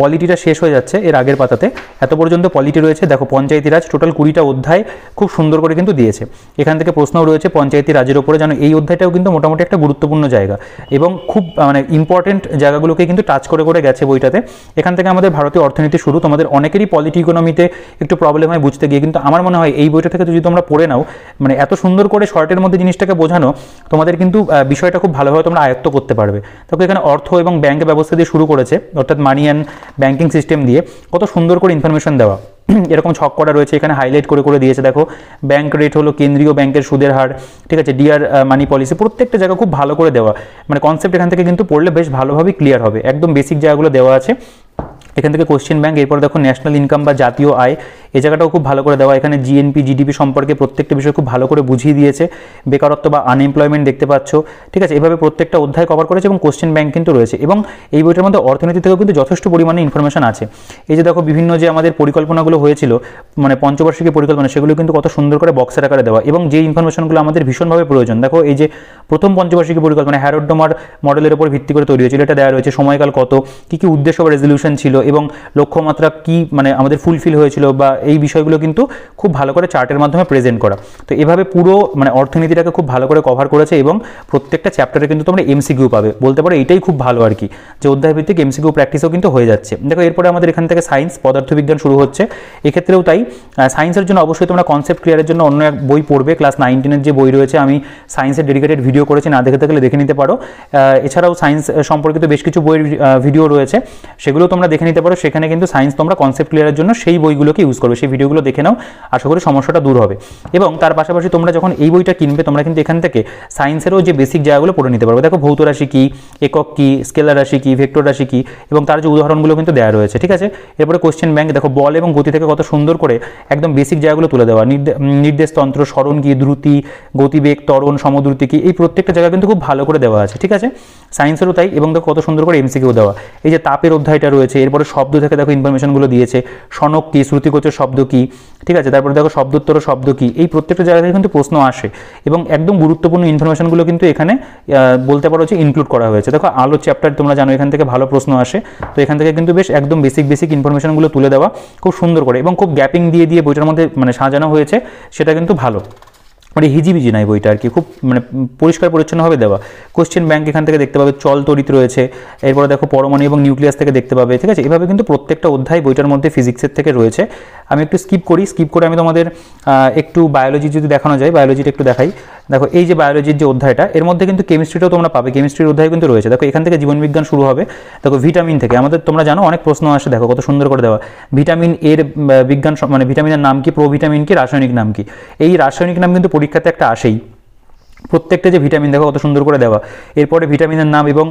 পলিটিটা শেষ হয়ে যাচ্ছে এর আগের পাতাতে, এত পর্যন্ত পলিটি রয়েছে। দেখো পঞ্চায়েতি রাজ টোটাল 20টা অধ্যায় খুব সুন্দর করে কিন্তু দিয়েছে। এখান থেকে প্রশ্নও রয়েছে পঞ্চায়েতি রাজের উপরে, যেন এই অধ্যায়টাও কিন্তু মোটামুটি একটা গুরুত্বপূর্ণ জায়গা এবং খুব মানে ইম্পর্টেন্ট জায়গাগুলোকে কিন্তু টাচ করে করে গেছে বইটাতে। এখান থেকে আমাদের ভারতীয় অর্থনীতি শুরু। তোমাদের অনেকেরই পলিটি ইকোনমিতে একটু প্রবলেম হয় বুঝতে গিয়ে, কিন্তু আমার মনে হয় এই বইটা থেকে যদি তোমরা পড়ে নাও, মানে এত সুন্দর করে শর্টের মধ্যে জিনিসটাকে বোঝানো, তোমাদের কিন্তু বিষয়টা খুব ভালোভাবে তোমরা আয়ত্ত করতে পারবে। তবে এখানে অর্থ এবং ব্যাংক ব্যবস্থা দিয়ে শুরু করেছে, অর্থাৎ মানি অ্যান্ড ব্যাংকিং সিস্টেম দিয়ে কত সুন্দর করে ইনফরমেশন দেওয়া। এরকম ছক করা রয়েছে, এখানে হাইলাইট করে করে দিয়েছে। দেখো ব্যাংক রেট হলো কেন্দ্রীয় ব্যাংকের সুদের হার, ঠিক আছে, ডিআর মানি পলিসি, প্রত্যেকটা জায়গা খুব ভালো করে দেওয়া। মানে কনসেপ্ট এখান থেকে কিন্তু পড়লে বেশ ভালোভাবে ক্লিয়ার হবে, একদম বেসিক জায়গাগুলো দেওয়া আছে। এখান থেকে কোশ্চেন ব্যাংক, এরপর দেখো ন্যাশনাল ইনকাম বা জাতীয় আয়, এই জায়গাটাও খুব ভালো করে দেওয়া। এখানে জিএনপি জিডিপি সম্পর্কে প্রত্যেকটা বিষয় খুব ভালো করে বুঝিয়ে দিয়েছে। বেকারত্ব বা আনএমপ্লয়মেন্ট দেখতে পাচ্ছ, ঠিক আছে, এভাবে প্রত্যেকটা অধ্যায় কভার করেছে এবং কোশ্চেন ব্যাংক কিন্তু রয়েছে। এবং এই বইটার মধ্যে অর্থনীতি থেকেও কিন্তু যথেষ্ট পরিমাণে ইনফরমেশন আছে। এই যে দেখো বিভিন্ন যে আমাদের পরিকল্পনাগুলো হয়েছিল, মানে পঞ্চবার্ষিকী পরিকল্পনা, সেগুলো কিন্তু কত সুন্দর করে বক্সের আকারে দেওয়া। এবং যে ইনফরমেশনগুলো আমাদের ভীষণভাবে প্রয়োজন, দেখো এই যে প্রথম পঞ্চবার্ষিকী পরিকল্পনা হ্যারড ডোমার মডেলের উপর ভিত্তি করে তৈরি হয়েছিল, এটা দেওয়া রয়েছে। সময়কাল কত, কী কী উদ্দেশ্য বা রেজলিউশন ছিল এবং লক্ষ্যমাত্রা কি মানে আমাদের ফুলফিল হয়েছিল, বা এই বিষয়গুলো কিন্তু খুব ভালো করে চার্টের মাধ্যমে প্রেজেন্ট করা। তো এভাবে পুরো মানে অর্থনীতিটাকে খুব ভালো করে কভার করেছে এবং প্রত্যেকটা চ্যাপ্টারে কিন্তু তোমরা এমসিকিউ পাবে। বলতে পারো এইটাই খুব ভালো আর কি, যে অধ্যায় ভিত্তিক এমসিকিউ প্র্যাকটিসও কিন্তু হয়ে যাচ্ছে। দেখো এরপরে আমাদের এখান থেকে সায়েন্স, পদার্থবিজ্ঞান শুরু হচ্ছে। এক্ষেত্রেও তাই, সায়েন্সের জন্য অবশ্যই তোমরা কনসেপ্ট ক্লিয়ারের জন্য অন্য এক বই পড়বে, ক্লাস 9-10 যে বই রয়েছে, আমি সায়েন্সের ডেডিকেটেড ভিডিও করেছি, না দেখে থাকলে দেখে নিতে পারো। এছাড়াও সায়েন্স সম্পর্কিত বেশ কিছু বইয়ের ভিডিও রয়েছে, সেগুলো তোমরা দেখে নিতে পারো। সেখানে কিন্তু সায়েন্স তোমরা কনসেপ্ট ক্লিয়ারের জন্য সেই বইগুলোকে ইউজ করবে, সেই ভিডিওগুলো দেখে নাও, আশা করি সমস্যাটা দূর হবে। এবং তার পাশাপাশি তোমরা যখন এই বইটা কিনবে, তোমরা কিন্তু এখান থেকে সায়েন্সেরও যে বেসিক জায়গাগুলো পড়ে নিতে পারবে। দেখো ভৌত রাশি কী, একক কী, স্কেলার রাশি কী, ভেক্টর রাশি কী, এবং তার যে উদাহরণগুলো কিন্তু দেওয়া রয়েছে, ঠিক আছে। এরপরে কোশ্চেন ব্যাংক, দেখো বল এবং গতি থেকে কত সুন্দর করে একদম বেসিক জায়গাগুলো তুলে দেওয়া। নির্দেশতন্ত্র, স্মরণ কী, দ্রুতি, গতিবেগ, ত্বরণ, সমদ্রুতি কী, এই প্রত্যেকটা জায়গা কিন্তু খুব ভালো করে দেওয়া আছে, ঠিক আছে। সায়েন্সেরও তাই। এবং দেখো কত সুন্দর করে এমসিকিউ দেওয়া। এই যে তাপের অধ্যায়টা রয়েছে, এরপরে শব্দ থেকে দেখো ইনফরমেশনগুলো দিয়েছে, সনক কী, শ্রুতিগোচর শব্দ কী, ঠিক আছে, তারপরে দেখো শব্দোত্তর শব্দ কী, এই প্রত্যেকটা জায়গা থেকে কিন্তু প্রশ্ন আসে এবং একদম গুরুত্বপূর্ণ ইনফরমেশনগুলো কিন্তু এখানে বলতে পারো যে ইনক্লুড করা হয়েছে। দেখো আলো চ্যাপ্টার তোমরা জানো, এখান থেকে ভালো প্রশ্ন আসে। তো এখান থেকে কিন্তু বেশ একদম বেসিক ইনফরমেশনগুলো তুলে দেওয়া খুব সুন্দর করে এবং খুব গ্যাপিং দিয়ে দিয়ে বইটার মধ্যে মানে সাজানো হয়েছে, সেটা কিন্তু ভালো, মানে হিজিবিজি নাই বইটা আর কি, খুব মানে পরিষ্কার পরিচ্ছন্নভাবে দেওয়া। কোশ্চেন ব্যাংক এখান থেকে দেখতে পাবে, চল তড়িৎ রয়েছে, এরপরে দেখো পরমাণু এবং নিউক্লিয়াস থেকে দেখতে পাবে, ঠিক আছে। এভাবে কিন্তু প্রত্যেকটা অধ্যায় বইটার মধ্যে ফিজিক্সের থেকে রয়েছে। আমি একটু স্কিপ করে আমি তোমাদের একটু বায়োলজি যদি দেখানো যায়, বায়োলজিটা একটু দেখাই। দেখো এই যে বায়োলজির যে অধ্যায়টা, এর মধ্যে কিন্তু কেমিস্ট্রিটাও তোমরা পাবে, কেমিস্ট্রির অধ্যায় কিন্তু রয়েছে। দেখো এখান থেকে জীবনবিজ্ঞান শুরু হবে। দেখো ভিটামিন থেকে আমাদের তোমরা জানো অনেক প্রশ্ন আসে, দেখো কত সুন্দর করে দেওয়া। ভিটামিন এর বিজ্ঞান মানে ভিটামিনের নাম কি, প্রোভিটামিন কি, রাসায়নিক নাম কি, এই রাসায়নিক নাম কিন্তু পরীক্ষাতে একটা আসেই। প্রত্যেকটা যে ভিটামিন দেখো কত সুন্দর করে দেওয়া। এরপরে ভিটামিনের নাম এবং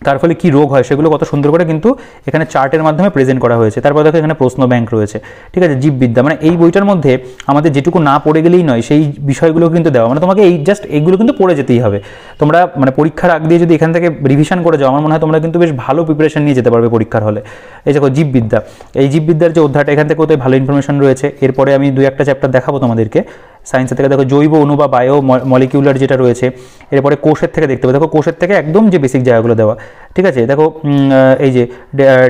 তার ফলে কী রোগ হয় সেগুলো কত সুন্দর করে কিন্তু এখানে চার্টের মাধ্যমে প্রেজেন্ট করা হয়েছে। তারপর দেখো এখানে প্রশ্ন ব্যাংক রয়েছে, ঠিক আছে। জীববিদ্যা, মানে এই বইটার মধ্যে আমাদের যেটুকু না পড়ে গেলেই নয়, সেই বিষয়গুলো কিন্তু দেওয়া, মানে তোমাকে এই জাস্ট এইগুলো কিন্তু পড়ে যেতেই হবে। তোমরা মানে পরীক্ষার আগ দিয়ে যদি এখান থেকে রিভিশন করে যাও, আমার মনে হয় তোমরা কিন্তু বেশ ভালো প্রিপারেশন নিয়ে যেতে পারবে পরীক্ষার হলে। এই দেখো জীববিদ্যা, এই জীববিদ্যার যে অধ্যায়টা, এখান থেকে কোথায় ভালো ইনফরমেশন রয়েছে। এরপরে আমি 2-1টা চ্যাপ্টার দেখাবো তোমাদেরকে সায়েন্সের থেকে। দেখো জৈব অণু বা বায়ো মলিকিউলার যেটা রয়েছে, এরপরে কোষের থেকে দেখতে পাবে। দেখো কোষের থেকে একদম যে বেসিক জায়গাগুলো দেওয়া। ঠিক আছে। দেখো এই যে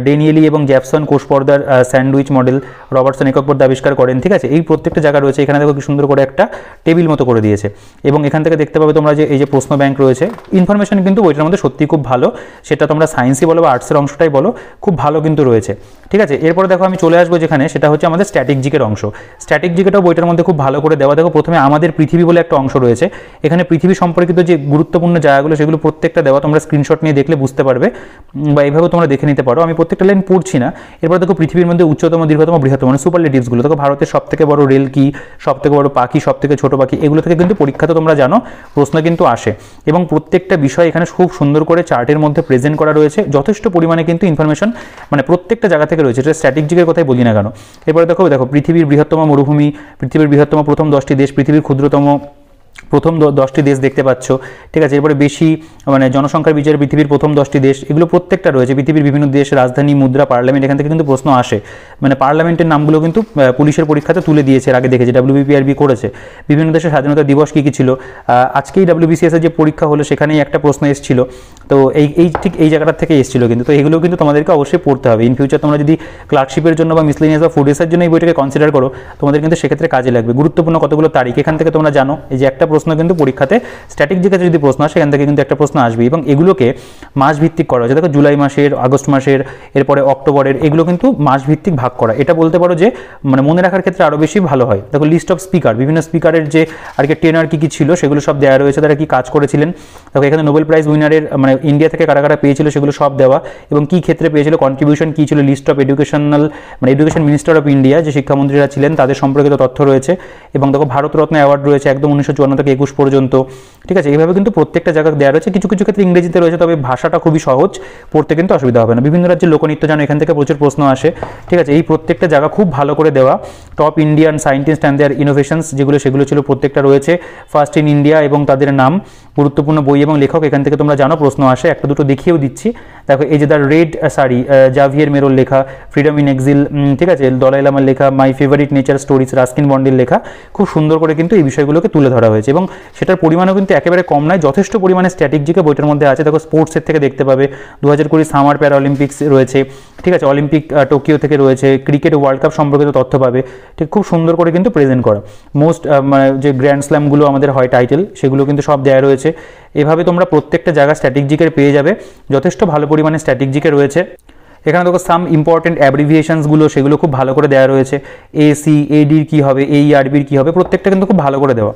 ডেনিয়েলি এবং জ্যাপসন কোষ পর্দার স্যান্ডউইচ মডেল রবার্টসন একক পর্দা আবিষ্কার করেন। ঠিক আছে, এই প্রত্যেকটা জায়গা রয়েছে। এখানে দেখো কি সুন্দর করে একটা টেবিল মতো করে দিয়েছে এবং এখান থেকে দেখতে পাবে তোমরা যে এই যে প্রশ্ন ব্যাংক রয়েছে, ইনফরমেশন কিন্তু বইটার মধ্যে সত্যি খুব ভালো, সেটা তোমরা সায়েন্সই বলো বা আর্টসের অংশটাই বলো, খুব ভালো কিন্তু রয়েছে। ঠিক আছে, এরপরে দেখো আমি চলে আসবো যেখানে, সেটা হচ্ছে আমাদের স্ট্যাটিক জিকের অংশ। স্ট্যাটিক জিকেটাও বইটার মধ্যে খুব ভালো করে দেওয়া। দেখো প্রথমে আমাদের পৃথিবী বলে একটা অংশ রয়েছে, এখানে পৃথিবী সম্পর্কিত যে গুরুত্বপূর্ণ জায়গাগুলো সেগুলো প্রত্যেকটা দেওয়া, তোমরা স্ক্রিনশট নিয়ে দেখলে বুঝতে পারবে বা এইভাবে তোমরা দেখে নিতে পারো। আমি প্রত্যেকটা লাইন পড়ছি না। এরপর দেখো পৃথিবীর মধ্যে উচ্চতম, দীর্ঘতম, বৃহত্তম মানে সুপারলেটিভসগুলো। দেখো ভারতের সবথেকে বড় রেল কি, সবথেকে বড় পাখি, সবথেকে ছোট পাখি, এগুলো থেকে কিন্তু পরীক্ষাতে তোমরা জানো প্রশ্ন কিন্তু আসে এবং প্রত্যেকটা বিষয় এখানে খুব সুন্দর করে চার্টের মধ্যে প্রেজেন্ট করা রয়েছে। যথেষ্ট পরিমাণে কিন্তু ইনফরমেশন মানে প্রত্যেকটা জায়গা থেকে রয়েছে, এটা স্ট্যাটিক জিকের কথাই বলি না কেন। এরপরে দেখো পৃথিবীর বৃহত্তম মরুভূমি, পৃথিবীর বৃহত্তম প্রথম 10টি দেশ, পৃথিবীর ক্ষুদ্রতম প্রথম 10টি দেশ দেখতে পাচ্ছ। ঠিক আছে, এরপরে বেশি মানে জনসংখ্যার বিচারে পৃথিবীর প্রথম 10টি দেশ, এগুলো প্রত্যেকটা রয়েছে। পৃথিবীর বিভিন্ন দেশ, রাজধানী, মুদ্রা, পার্লামেন্ট, এখান থেকে কিন্তু প্রশ্ন আসে। মানে পার্লামেন্টের নামগুলো কিন্তু পুলিশের পরীক্ষাতে তুলে দিয়েছে, আগে দেখেছি ডাব্লিউবিপিআরবি করেছে। বিভিন্ন দেশের স্বাধীনতা দিবস কী কী ছিল, আজকেই ডাব্লিউবিসিএস এর যে পরীক্ষা হলো সেখানেই একটা প্রশ্ন এসেছিল, তো ঠিক এই জায়গাটার থেকে এসেছিল কিন্তু। তো এগুলো কিন্তু তোমাদেরকে অবশ্যই পড়তে হবে। ইন ফিউচার তোমরা যদি ক্লার্কশিপের জন্য বা মিসলেনিয়াস বা ফুড রেসের জন্য এই বইটাকে কনসিডার করো, তোমাদের কিন্তু সেক্ষেত্রে কাজে লাগবে। গুরুত্বপূর্ণ কতগুলো তারিখ এখান থেকে তোমরা জানো, এই যে একটা প্রশ্ন কিন্তু পরীক্ষাতে স্ট্যাটিক জিকেতে যদি প্রশ্ন আসে এখান থেকে কিন্তু একটা প্রশ্ন আসবে এবং এগুলোকে মাস ভিত্তিক করা হয়েছে। দেখো জুলাই মাসের, আগস্ট মাসের, এরপরে অক্টোবরের, এগুলো কিন্তু মাস ভিত্তিক ভাগ করা। এটা বলতে পারো যে মানে মনে রাখার ক্ষেত্রে আরও বেশি ভালো হয়। দেখো লিস্ট অফ স্পিকার, বিভিন্ন স্পিকারের যে আর কি টেনার কী কী ছিল সেগুলো সব দেওয়া রয়েছে, তারা কী কাজ করেছিলেন। দেখো এখানে নোবেল প্রাইজ উইনারের মানে ইন্ডিয়া থেকে কারা কারা পেয়েছিল সেগুলো সব দেওয়া এবং কী ক্ষেত্রে পেয়েছিল, কন্ট্রিবিউশন কী ছিল। লিস্ট অফ এডুকেশনাল মানে এডুকেশন মিনিস্টার অফ ইন্ডিয়া যে শিক্ষামন্ত্রীরা ছিলেন তাদের সম্পর্কিত তথ্য রয়েছে এবং দেখো ভারতরত্ন অ্যাওয়ার্ড রয়েছে একদম 1954 থেকে 21 পর্যন্ত। ঠিক আছে, এইভাবে কিন্তু প্রত্যেকটা জায়গায় দেওয়া রয়েছে। কিছু কিছু ক্ষেত্রে ইংরেজিতে রয়েছে, তবে ভাষাটা খুবই সহজ, পড়তে কিন্তু অসুবিধা হবে না। বিভিন্ন রাজ্যের লোকনৃত্য জানো, এখান থেকে প্রচুর প্রশ্ন আসে। ঠিক আছে, এই প্রত্যেকটা জায়গা খুব ভালো করে দেওয়া। Top Indian scientist and their innovations যেগুলো সেগুলো ছিল প্রত্যেকটা রয়েছে। ফার্স্ট ইন ইন্ডিয়া এবং তাদের নাম, গুরুত্বপূর্ণ বই এবং লেখক এখান থেকে তোমরা জানো প্রশ্ন আসে। একটা দুটো দেখিয়েও দিচ্ছি। দেখো এই যে দ্য রেড জাভিয়ার মেরোর লেখা, ফ্রিডম ইন এক্সিল, ঠিক আছে, দলাই লামার লেখা, my favourite nature stories, Ruskin বন্ডের লেখা, খুব সুন্দর করে কিন্তু এই বিষয়গুলোকে তুলে ধরা হয়েছে এবং সেটার পরিমাণও কিন্তু একেবারে কম নয়, যথেষ্ট পরিমাণে স্ট্যাটিক জিকে বইটার মধ্যে আছে। দেখো স্পোর্টসের থেকে দেখতে পাবে 2020 সামার প্যারা অলিম্পিক্স রয়েছে। ঠিক আছে, অলিম্পিক টোকিও থেকে রয়েছে, ক্রিকেট ওয়ার্ল্ড কাপ সম্পর্কিত তথ্য পাবে। ঠিক খুব সুন্দর করে কিন্তু প্রেজেন্ট করা। মোস্ট মানে যে গ্র্যান্ড স্ল্যামগুলো আমাদের হয় টাইটেল, সেগুলো কিন্তু সব দেওয়া রয়েছে। এভাবে তোমরা প্রত্যেকটা জায়গা স্ট্যাটিক জিকের পেয়ে যাবে, যথেষ্ট ভালো পরিমাণে স্ট্যাটিক জিকে রয়েছে। এখানে দেখো সাম ইম্পর্টেন্ট অ্যাব্রিভিয়েশনসগুলো সেগুলো খুব ভালো করে দেওয়া রয়েছে। এসি এডির কী হবে, এইআরবির কী হবে, প্রত্যেকটা কিন্তু খুব ভালো করে দেওয়া।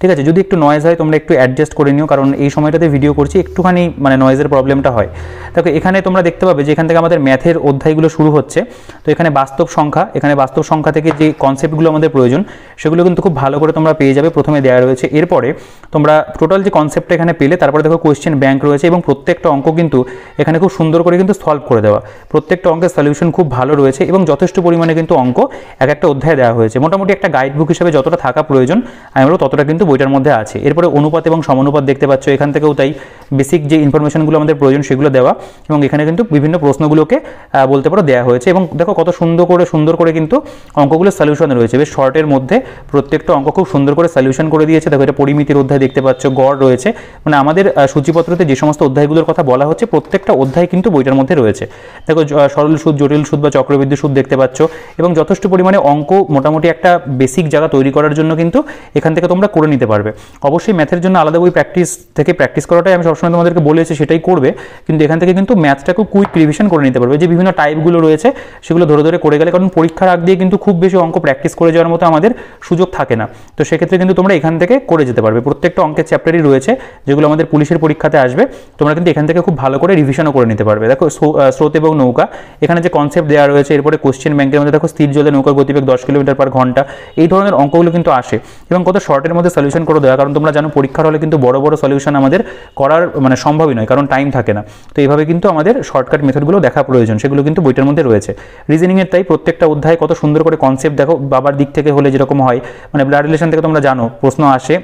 ঠিক আছে, যদি একটু নয়েজ হয় তোমরা একটু অ্যাডজাস্ট করে নিও, কারণ এই সময়টাতে ভিডিও করছি, একটুখানি মানে নয়েজের প্রবলেমটা হয়। দেখো এখানে তোমরা দেখতে পাবে যে এখান থেকে আমাদের ম্যাথের অধ্যায়গুলো শুরু হচ্ছে। তো এখানে বাস্তব সংখ্যা, এখানে বাস্তব সংখ্যা থেকে যে কনসেপ্টগুলো আমাদের প্রয়োজন সেগুলো কিন্তু খুব ভালো করে তোমরা পেয়ে যাবে, প্রথমে দেওয়া রয়েছে। এরপরে তোমরা টোটাল যে কনসেপ্টটা এখানে পেলে, তারপরে দেখো কোয়েশ্চেন ব্যাংক রয়েছে এবং প্রত্যেকটা অঙ্ক কিন্তু এখানে খুব সুন্দর করে কিন্তু সলভ করে দেওয়া। প্রত্যেকটা অঙ্কের সলিউশন খুব ভালো রয়েছে এবং যথেষ্ট পরিমাণে কিন্তু অঙ্ক এক একটা অধ্যায়ে দেওয়া হয়েছে। মোটামুটি একটা গাইড বুক হিসেবে যতটা থাকা প্রয়োজন আমি বলবো ততটা কিন্তু বইটার মধ্যে আছে। এরপরে অনুপাত এবং সমানুপাত দেখতে পাচ্ছ, এখান থেকেও তাই বেসিক যে ইনফরমেশনগুলো আমাদের প্রয়োজন সেগুলো দেওয়া এবং এখানে কিন্তু বিভিন্ন প্রশ্নগুলোকে বলতে পারো দেওয়া হয়েছে এবং দেখো কত সুন্দর করে কিন্তু অঙ্কগুলো সলিউশন রয়েছে। বেশ শর্টের মধ্যে প্রত্যেকটা অঙ্ক খুব সুন্দর করে সলিউশন করে দিয়েছে। দেখো এটা পরিমিতির অধ্যায় দেখতে পাচ্ছ, গড় রয়েছে, মানে আমাদের সূচিপত্রতে যে সমস্ত অধ্যায়গুলোর কথা বলা হচ্ছে প্রত্যেকটা অধ্যায় কিন্তু বইটার মধ্যে রয়েছে। দেখো সরল সুদ, জটিল সুদ বা চক্রবৃদ্ধি সুদ দেখতে পাচ্ছ এবং যথেষ্ট পরিমাণে অঙ্ক মোটামুটি একটা বেসিক জায়গা তৈরি করার জন্য কিন্তু এখান থেকে তোমরা করে নিতে পারবে। অবশ্যই ম্যাথের জন্য আলাদা বই প্র্যাকটিস করাটাই আমি সবসময় তোমাদেরকে বলেছি, সেটাই করবে, কিন্তু এখান থেকে কিন্তু ম্যাথটাকে কুইক রিভিশন করে নিতে পারবে। যে বিভিন্ন টাইপগুলো রয়েছে সেগুলো ধরে ধরে করে গেলে, কারণ পরীক্ষার আগ দিয়ে কিন্তু খুব বেশি অঙ্ক প্র্যাকটিস করে যাওয়ার মতো আমাদের সুযোগ থাকে না। তো সেক্ষেত্রে কিন্তু তোমরা এখান থেকে করে যেতে পারবে। প্রত্যেকটা অঙ্কের চ্যাপ্টারই রয়েছে যেগুলো আমাদের পুলিশের পরীক্ষাতে আসবে, তোমরা কিন্তু এখান থেকে খুব ভালো করে রিভিশনও করে নিতে পারবে। দেখো স্রোত এবং নৌকা, এখানে যে কনসেপ্ট দেওয়া রয়েছে। এরপরে কোশ্চেন ব্যাংকের মধ্যে দেখো স্থির জলে নৌকার গতিবেগ 10 কিলোমিটার/ঘন্টা, এই ধরনের অঙ্কগুলো কিন্তু আসে এবং কত শর্টের মধ্যে সলিউশন করে দেওয়া। কারণ তোমরা জানো পরীক্ষার হলে কিন্তু বড় বড় সলিউশন আমাদের করার মানে সম্ভবই নয়, কারণ টাইম থাকে না। তো এইভাবে কিন্তু আমাদের শর্টকাট মেথডগুলো দেখা প্রয়োজন, সেগুলো কিন্তু বইটার মধ্যে রয়েছে। রিজনিংয়ের তাই প্রত্যেকটা অধ্যায় কত সুন্দর করে কনসেপ্ট, দেখো বাবার দিক থেকে হলে যেরকম হয়, মানে ব্লাড রিলেশন থেকে তোমরা জানো প্রশ্ন আসে,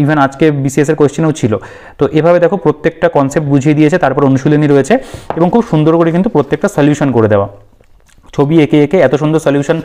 ইভেন আজকে বিসিএস এর কোয়েশ্চেনও ছিল। তো এভাবে দেখো প্রত্যেকটা কনসেপ্ট বুঝিয়ে দিয়েছে, তারপর অনুশীলনী রয়েছে এবং খুব সুন্দর করে কিন্তু প্রত্যেকটা সলিউশন করে দেওয়া। ছবি এঁকে এঁকে এত সুন্দর সলিউশন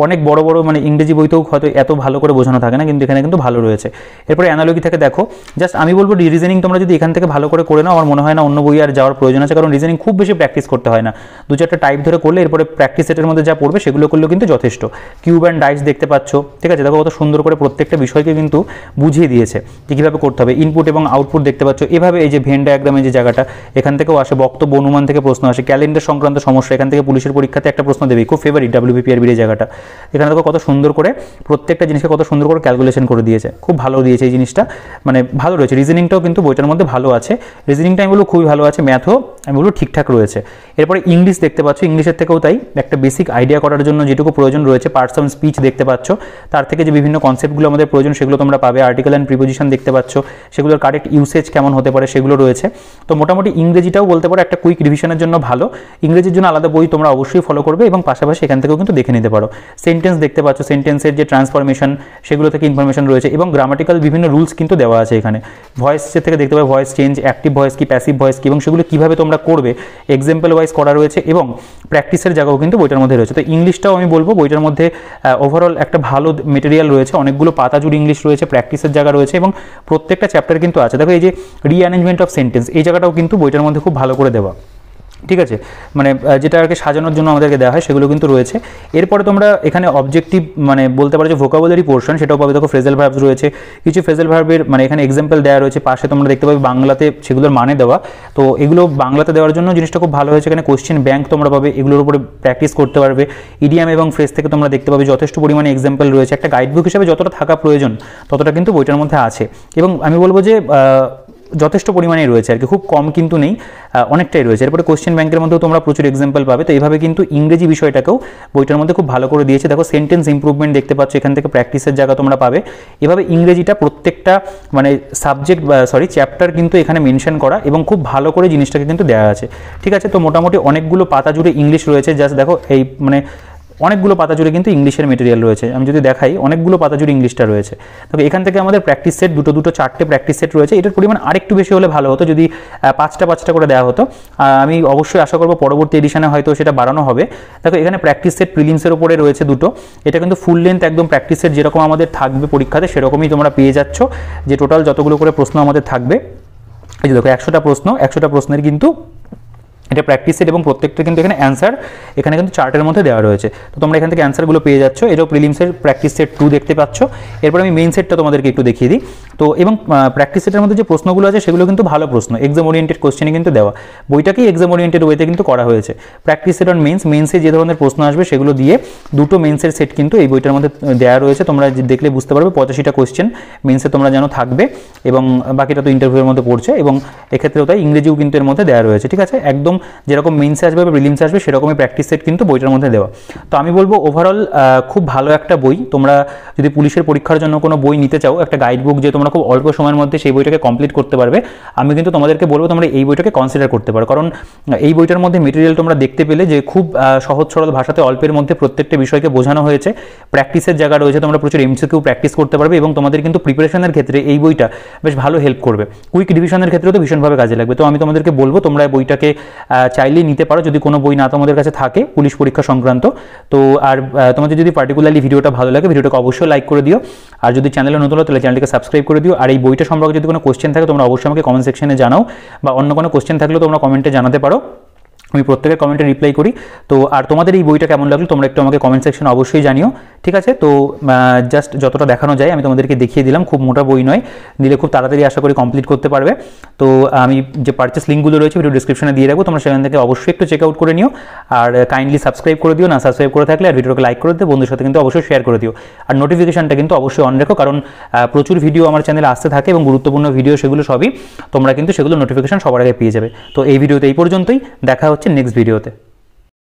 অনেক বড় বড় মানে ইংরেজি বইতেও হয়তো এত ভালো করে বোঝানো থাকে না, কিন্তু এখানে কিন্তু ভালো রয়েছে। এরপরে অ্যানালজি থেকে দেখো, জাস্ট আমি বলবো রিজনিং তোমরা যদি এখান থেকে ভালো করে নাও, আমার মনে হয় না অন্য বই আর যাওয়ার প্রয়োজন আছে, কারণ রিজনিং খুব বেশি প্র্যাকটিস করতে হয় না, 2-4টা টাইপ ধরে করলে এরপরে প্র্যাকটিস সেটের মধ্যে যা পড়বে সেগুলো করলেও কিন্তু যথেষ্ট। কিউব অ্যান্ড ডাইস দেখতে পাচ্ছ, ঠিক আছে, দেখো কত সুন্দর করে প্রত্যেকটা বিষয়কে কিন্তু বুঝিয়ে দিয়েছে যে কীভাবে করতে হবে। ইনপুট এবং আউটপুট দেখতে পাচ্ছ, এভাবে এই যে ভেন ডায়াগ্রামের যে জায়গাটা, এখান থেকেও আসে, বক্তব্য অনুমান থেকে প্রশ্ন আসে, ক্যালেন্ডার সংক্রান্ত সমস্যা এখান থেকে পুলিশের পরীক্ষাতে একটা প্রশ্ন দেবে, খুব ফেভারিট WBPRB এর জায়গাটা। এখানে দেখো কত সুন্দর করে প্রত্যেকটা জিনিসকে কত সুন্দর করে ক্যালকুলেশন করে দিয়েছে, খুব ভালো দিয়েছে এই জিনিসটা, মানে ভালো রয়েছে। রিজনিংটাও কিন্তু বইটার মধ্যে ভালো আছে, রিজনিংটা আমি বলবো খুবই ভালো আছে, ম্যাথও আমি বলবো ঠিকঠাক রয়েছে। এরপরে ইংলিশ দেখতে পাচ্ছ, ইংলিশের থেকেও তাই, একটা বেসিক আইডিয়া করার জন্য যেটুকু প্রয়োজন রয়েছে, পার্টস অফ স্পিচ দেখতে পাচ্ছ, তার থেকে যে বিভিন্ন কনসেপ্টগুলো আমাদের প্রয়োজন সেগুলো তোমরা পাবে। আর্টিকেল অ্যান্ড প্রিপোজিশন দেখতে পাচ্ছ, সেগুলোর কারেক্ট ইউসেজ কেমন হতে পারে সেগুলো রয়েছে। তো মোটামুটি ইংরেজিটাও বলতে পারো একটা কুইক রিভিশনের জন্য ভালো, ইংরেজির জন্য আলাদা বই তোমরা অবশ্যই ফলো করবে এবং পাশাপাশি এখান থেকেও কিন্তু দেখে নিতে পারো। সেন্টেন্স দেখতে পাচ্ছ, সেন্টেন্সের যে ট্রান্সফরমেশন সেগুলো থেকে ইনফরমেশন রয়েছে এবং গ্রামাটিক্যাল বিভিন্ন রুলস কিন্তু দেওয়া আছে এখানে। ভয়েসের থেকে দেখতে পাবে ভয়েস চেঞ্জ, অ্যাক্টিভ ভয়েস কি, প্যাসিভ ভয়েস কি, এবং সেগুলো কীভাবে তোমরা করবে এক্সাম্পল ওয়াইজ করা রয়েছে এবং প্র্যাকটিসের জায়গাও কিন্তু বইটার মধ্যে রয়েছে। তো ইংলিশটাও আমি বলবো বইটার মধ্যে ওভারঅল একটা ভালো মেটেরিয়াল রয়েছে, অনেকগুলো পাতা জুড়ে ইংলিশ রয়েছে, প্র্যাকটিসের জায়গা রয়েছে এবং প্রত্যেকটা চ্যাপ্টার কিন্তু আছে। দেখো এই যে রিঅ্যারেঞ্জমেন্ট অফ সেন্টেন্স, এই জায়গাটাও কিন্তু বইটার মধ্যে খুব ভালো করে দেওয়া, ঠিক আছে, মানে যেটা আর কি সাজানোর জন্য আমাদেরকে দেওয়া হয় সেগুলো কিন্তু রয়েছে। এরপরে তোমরা এখানে অবজেক্টিভ মানে বলতে পারো যে ভোকাবুলারি পোর্শন, সেটাও পাবে। দেখো ফ্রেজাল ভার্বস রয়েছে, কিছু ফ্রেজাল ভার্বের মানে এখানে এক্সাম্পল দেওয়া রয়েছে, পাশে তোমরা দেখতে পাবে বাংলাতে সেগুলোর মানে দেওয়া। তো এগুলো বাংলাতে দেওয়ার জন্য জিনিসটা খুব ভালো হয়েছে, এখানে কোশ্চেন ব্যাংক তোমরা পাবে, এগুলোর উপরে প্র্যাকটিস করতে পারবে। ইডিয়াম এবং ফ্রেজ থেকে তোমরা দেখতে পাবে যথেষ্ট পরিমাণে এক্সাম্পল রয়েছে, একটা গাইডবুক হিসেবে যতটা থাকা প্রয়োজন ততটা কিন্তু বইটার মধ্যে আছে এবং আমি বলবো যে যথেষ্ট পরিমাণেই রয়েছে আর কি, খুব কম কিন্তু নেই, অনেকটাই রয়েছে। এরপরে কোশ্চেন ব্যাংকের মধ্যেও তোমরা প্রচুর এক্সাম্পল পাবে। তো এইভাবে কিন্তু ইংরেজি বিষয়টাকেও বইটার মধ্যে খুব ভালো করে দিয়েছে। দেখো সেন্টেন্স ইমপ্রুভমেন্ট দেখতে পাচ্ছ, এখান থেকে প্র্যাকটিসের জায়গা তোমরা পাবে। এভাবে ইংরেজিটা প্রত্যেকটা মানে সাবজেক্ট চ্যাপ্টার কিন্তু এখানে মেনশন করা এবং খুব ভালো করে জিনিসটাকে কিন্তু দেওয়া আছে, ঠিক আছে। তো মোটামুটি অনেকগুলো পাতা জুড়ে ইংলিশ রয়েছে, জাস্ট দেখো এই মানে অনেকগুলো পাতা জুড়ে কিন্তু ইংলিশের মেটেরিয়াল রয়েছে। আমি যদি দেখাই অনেকগুলো পাতা জুড়ে ইংলিশটা রয়েছে। তবে এখান থেকে আমাদের প্র্যাকটিস সেট দুটো 4টে প্র্যাকটিস সেট রয়েছে। এটার পরিমাণ আরেকটু বেশি হলে ভালো হতো, যদি 5টা করে দেওয়া হতো। আমি অবশ্যই আশা করবো পরবর্তী এডিশনে হয়তো সেটা বাড়ানো হবে। দেখো এখানে প্র্যাকটিস সেট প্রিলিমসের উপরে রয়েছে 2টো, এটা কিন্তু ফুল লেন্থ একদম প্র্যাকটিস সেট যেরকম আমাদের থাকবে পরীক্ষাতে সেরকমই তোমরা পেয়ে যাচ্ছ, যে টোটাল যতগুলো করে প্রশ্ন আমাদের থাকবে। এই যে দেখো 100টা প্রশ্ন, 100টা প্রশ্নের কিন্তু এটা প্র্যাকটিস সেট এবং প্রত্যেকটা কিন্তু এখানে অ্যান্সার এখানে কিন্তু চার্টের মধ্যে দেওয়া রয়েছে। তো তোমরা এখান থেকে অ্যান্সারগুলো পেয়ে যাচ্ছ। এটাও প্রিলিমসের প্র্যাকটিস সেট 2 দেখতে পাচ্ছ। এরপর আমি মেইন সেটটা তোমাদেরকে একটু দেখিয়ে দিই। তো এবং প্র্যাকটিস সেটের মধ্যে যে প্রশ্নগুলো আছে সেগুলো কিন্তু ভালো প্রশ্ন, এক্সাম ওরিয়েন্টেড কোশ্চেনে কিন্তু দেওয়া, বইটাকেই এক্সাম ওরিয়েন্টেড ওয়েতে কিন্তু করা হয়েছে। প্র্যাকটিস সেট অন মেন্সে যে ধরনের প্রশ্ন আসবে সেগুলো দিয়ে 2টো মেন্সের সেট কিন্তু এই বইটার মধ্যে দেওয়া রয়েছে। তোমরা দেখলে বুঝতে পারবে 85টা কোশ্চেন মেন্সে তোমরা যেন থাকবে এবং বাকিটা তো ইন্টারভিউয়ের মধ্যে পড়ছে এবং এক্ষেত্রেও তাই ইংরেজিও কিন্তু এর মধ্যে দেওয়া রয়েছে, ঠিক আছে। একদম যেরকম মেইনসে আসবে বা প্রিলিমসে আসবে সেরকমই প্র্যাকটিস সেট কিন্তু বইটার মধ্যে দেওয়া। তো আমি বলবো ওভারঅল খুব ভালো একটা বই। তোমরা যদি পুলিশের পরীক্ষার জন্য কোনো বই নিতে চাও, একটা গাইড বুক যে তোমরা খুব অল্প সময়ের মধ্যে সেই বইটাকে কমপ্লিট করতে পারবে, আমি কিন্তু তোমাদেরকে বলবো তোমরা এই বইটাকে কনসিডার করতে পারো। কারণ এই বইটার মধ্যে মেটেরিয়াল তোমরা দেখতে পেলে যে খুব সহজ সরল ভাষাতে অল্পের মধ্যে প্রত্যেকটা বিষয়কে বোঝানো হয়েছে। প্র্যাকটিসের জায়গা রয়েছে, তোমরা প্রচুর এমসিকিউ প্র্যাকটিস করতে পারবে এবং তোমাদের কিন্তু প্রিপারেশনের ক্ষেত্রে এই বইটা বেশ ভালো হেল্প করবে। কুইক রিভিশনের ক্ষেত্রেও তো ভীষণভাবে কাজে লাগবে। তো আমি তোমাদেরকে বলবো তোমরা বইটাকে চাইলেই নিতে পারো যদি কোনো বই না তোমাদের কাছে থাকে পুলিশ পরীক্ষা সংক্রান্ত। তো আর তোমাদের যদি পার্টিকুলারলি ভিডিওটা ভালো লাগে ভিডিওটাকে অবশ্যই লাইক করে দিও, আর যদি চ্যানেলে নতুন হও তাহলে চ্যানেলটিকে সাবস্ক্রাইব করে দিও। আর এই বইটা সম্পর্কে যদি কোনো কোশ্চেন থাকে তোমরা অবশ্যই আমাকে কমেন্ট সেকশনে জানাও, বা অন্য কোনো কোশ্চেন থাকলেও তোমরা কমেন্টে জানাতে পারো, আমি প্রত্যেকের কমেন্টে রিপ্লাই করি। তো আর তোমাদের এই বইটা কেমন লাগলো তোমরা একটু আমাকে কমেন্ট সেকশনে অবশ্যই জানিও, ঠিক আছে। তো জাস্ট যতটা দেখানো যায় আমি তোমাদেরকে দেখিয়ে দিলাম, খুব মোটা বই নয়, দিলে খুব তাড়াতাড়ি আশা করি কমপ্লিট করতে পারবে। তো আমি যে পারচেস লিঙ্কগুলো রয়েছে ভিডিও ডিসক্রিপশনে দিয়ে রাখবো, তোমরা সেখান থেকে অবশ্যই একটু চেক আউট করে নিও। আর কাইন্ডলি সাবস্ক্রাইব করে দিও, না সাবস্ক্রাইব করে থাকলে আর ভিডিওকে লাইক করে দিও, বন্ধুর সাথে কিন্তু অবশ্যই শেয়ার করে দিও। আর নোটিফিকেশনটা কিন্তু অবশ্যই অন রেখো, কারণ প্রচুর ভিডিও আমার চ্যানেলে আসতে থাকে এবং গুরুত্বপূর্ণ ভিডিও সেগুলো সবই তোমরা কিন্তু সেগুলো নোটিফিকেশন সবার আগে পেয়ে যাবে। তো এই ভিডিওতে এই পর্যন্তই, দেখা হচ্ছে নেক্সট ভিডিওতে।